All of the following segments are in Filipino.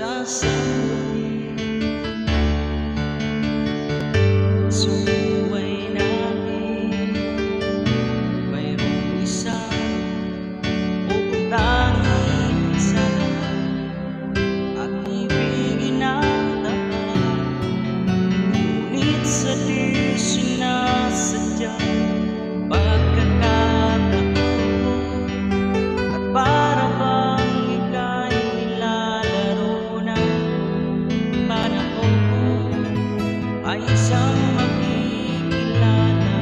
sasambungin sa buhay natin. Mayroong isang puputangin sa lahat at ibigin ang tapat, ngunit sa di sinasadya pagkakataon at para bang ika'y nilalaro ng panahon ay isang makikilala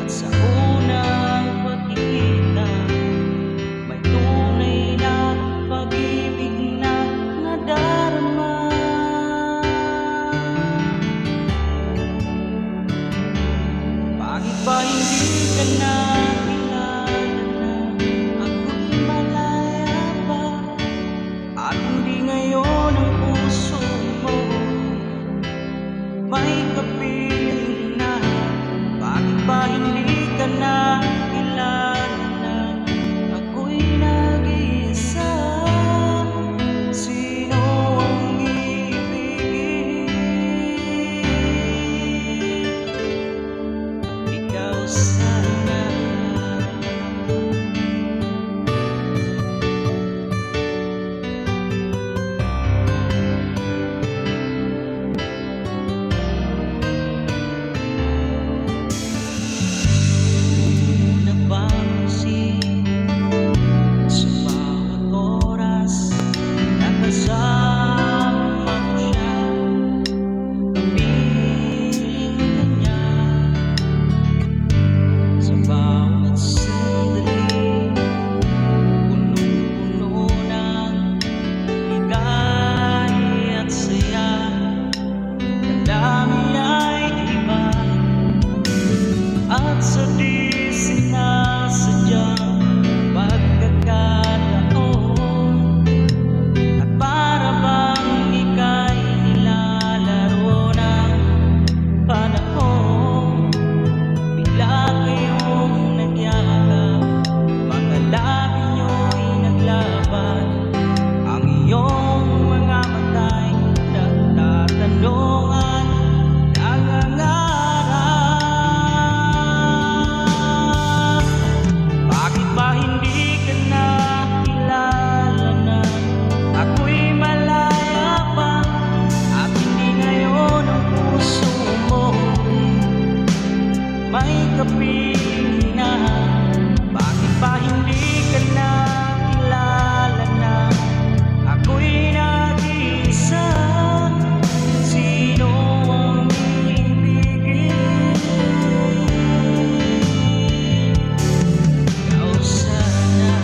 at sa unang pagkikita may tunay na pag-ibig na nadarama. Bakit ba hindi ka na may kapiling na? Bakit ba hindi ka na kilala na ako'y nag-iisa? Sino ang ibigin? Ikaw sana. At sa di sinasadyang pagkakataon at para bang ika'y nilalaro ng panahon, bigla kayong nagyakap, mga labi nyo'y naglaban, ang iyong mga mata'y nagtatanong at nangangarap. May kapiling na? Bakit ba hindi ka na kilala na ako'y nag-iisa? Sino ang ibigin? Ikaw sana.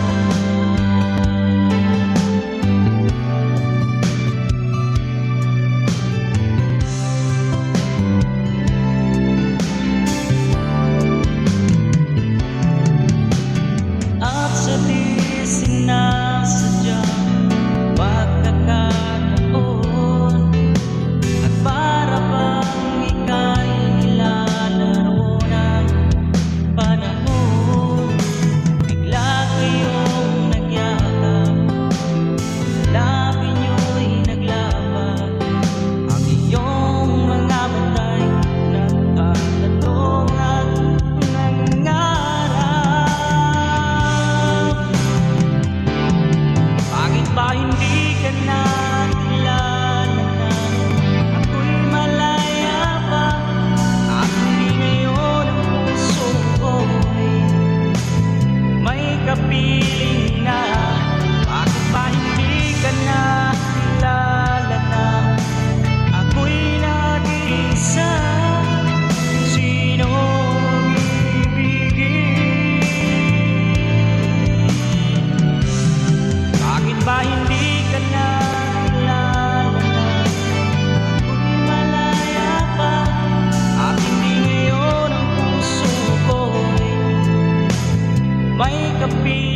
Sinasadyang pagkakataon at para bang ika'y nilalaro ng panahon, bigla kayong nagyakap, labi nyo'y naglaban, ang iyong mga mata'y nagtatanong at nangangarap. Ba hindi ka na kilala na ako'y malaya pa at hindi ngayon ang puso ko'y may kapiling na? Bakit ba hindi ka na kilala na ako'y nag-iisa? Sino ang ibigin? Bakit ba hindi ka na kilala na ako'y malaya pa at hindi ngayon ang puso ko'y may kapiling?